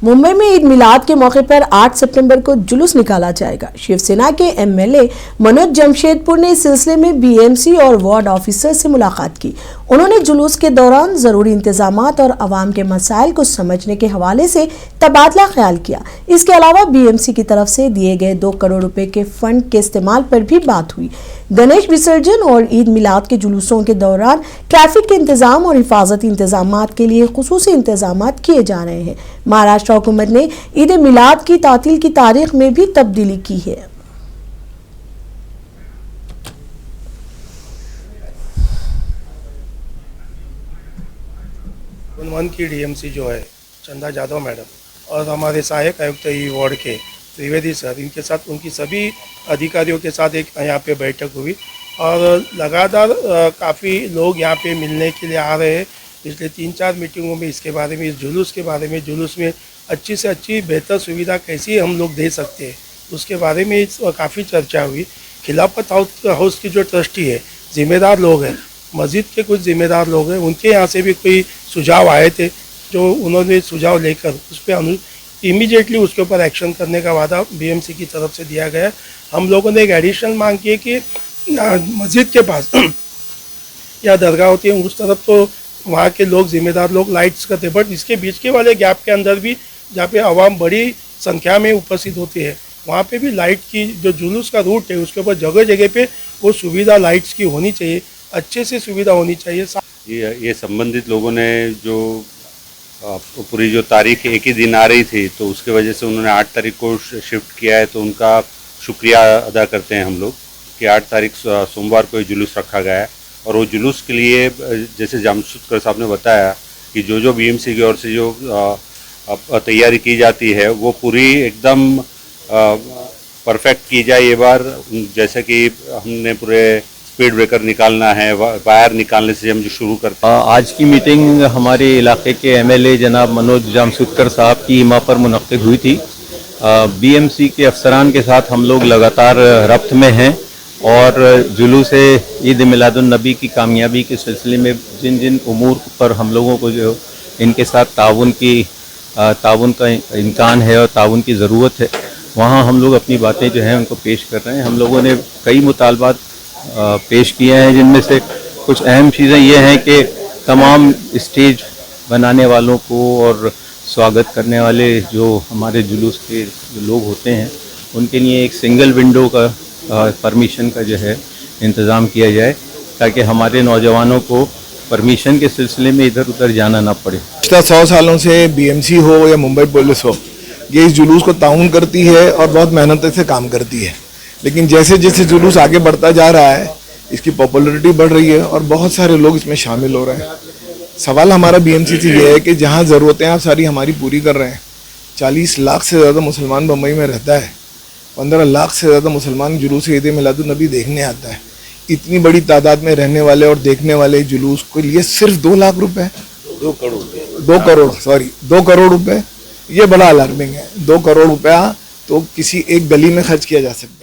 मुंबई में ईद मिलाद के मौके पर 8 सितंबर को जुलूस निकाला जाएगा। शिवसेना के एमएलए मनोज जमशेदपुर ने इस सिलसिले में बीएमसी और वार्ड ऑफिसर से मुलाकात की। उन्होंने जुलूस के दौरान जरूरी इंतजामात और अवाम के मसाइल को समझने के हवाले से तबादला ख्याल किया। इसके अलावा बीएमसी की तरफ से दिए गए 2 करोड़ रुपए के फंड के इस्तेमाल पर भी बात हुई। गणेश विसर्जन और ईद मिलाद के जुलूसों के दौरान ट्रैफिक के इंतजाम और हिफाजती इंतजामात के लिए खुसूसी इंतजामात किए जा रहे हैं। महाराष्ट्र हुकूमत ने ईद मिलाद की तातील की तारीख में भी तब्दीली की है। वन की डीएमसी जो है चंदा यादव मैडम और हमारे सहायक आयुक्त वार्ड के त्रिवेदी सर, इनके साथ उनकी सभी अधिकारियों के साथ एक यहाँ पे बैठक हुई और लगातार काफ़ी लोग यहाँ पे मिलने के लिए आ रहे हैं। पिछले 3-4 मीटिंगों में इसके बारे में, इस जुलूस के बारे में, जुलूस में अच्छी से अच्छी बेहतर सुविधा कैसी हम लोग दे सकते हैं उसके बारे में काफ़ी चर्चा हुई। खिलाफत हाउस की जो ट्रस्टी है, जिम्मेदार लोग हैं, मस्जिद के कुछ जिम्मेदार लोग हैं, उनके यहाँ से भी कोई सुझाव आए थे जो उन्होंने सुझाव लेकर उस पर इमीडिएटली उसके ऊपर एक्शन करने का वादा बीएमसी की तरफ से दिया गया। हम लोगों ने एक एडिशनल मांग की है कि मस्जिद के पास या दरगाह होती है उस तरफ तो वहाँ के लोग, जिम्मेदार लोग लाइट्स करते, बट इसके बीच के वाले गैप के अंदर भी जहाँ पे आवाम बड़ी संख्या में उपस्थित होती है वहाँ पे भी लाइट की जो जुलूस का रूट है उसके ऊपर जगह जगह पे वो सुविधा लाइट्स की होनी चाहिए, अच्छे से सुविधा होनी चाहिए। ये संबंधित लोगों ने जो पूरी जो तारीख एक ही दिन आ रही थी तो उसके वजह से उन्होंने 8 तारीख को शिफ्ट किया है, तो उनका शुक्रिया अदा करते हैं हम लोग कि 8 तारीख सोमवार को ये जुलूस रखा गया है। और वो जुलूस के लिए जैसे जमशेदपुर साहब ने बताया कि जो बीएमसी की ओर से जो तैयारी की जाती है वो पूरी एकदम परफेक्ट की जाए। ये बार जैसे कि हमने पूरे स्पीड ब्रेकर निकालना है, वायर निकालने से हम जो शुरू करते हैं। आज की मीटिंग हमारे इलाके के एमएलए जनाब मनोज जमशेदपुर साहब की हिमा पर मुनक्किद हुई थी। बीएमसी के अफसरान के साथ हम लोग लगातार रब्त में हैं और जुलूस ईद मिलादुन्नबी की कामयाबी के सिलसिले में जिन जिन उमूर पर हम लोगों को जो इनके साथ ताउन का इम्कान है और ताउन की ज़रूरत है, वहाँ हम लोग अपनी बातें जो हैं उनको पेश कर रहे हैं। हम लोगों ने कई मुतालबात पेश किए हैं, जिनमें से कुछ अहम चीज़ें ये हैं कि तमाम स्टेज बनाने वालों को और स्वागत करने वाले जो हमारे जुलूस के लोग होते हैं उनके लिए एक सिंगल विंडो का परमिशन का जो है इंतज़ाम किया जाए ताकि हमारे नौजवानों को परमिशन के सिलसिले में इधर उधर जाना ना पड़े। पिछले 100 सालों से बीएमसी हो या मुंबई पुलिस हो, ये इस जुलूस को ताउन करती है और बहुत मेहनत से काम करती है। लेकिन जैसे जैसे जुलूस आगे बढ़ता जा रहा है इसकी पॉपुलैरिटी बढ़ रही है और बहुत सारे लोग इसमें शामिल हो रहे हैं। सवाल हमारा बीएमसी से ये है कि जहाँ ज़रूरतें आप सारी हमारी पूरी कर रहे हैं। 40 लाख से ज़्यादा मुसलमान मुंबई में रहता है, 15 लाख से ज़्यादा मुसलमान जुलूस ईद मिलादुन्नबी देखने आता है। इतनी बड़ी तादाद में रहने वाले और देखने वाले जुलूस के लिए सिर्फ 2 लाख रुपए, 2 करोड़ रुपए, ये बड़ा अलार्मिंग है। 2 करोड़ रुपया तो किसी एक गली में खर्च किया जा सकता है।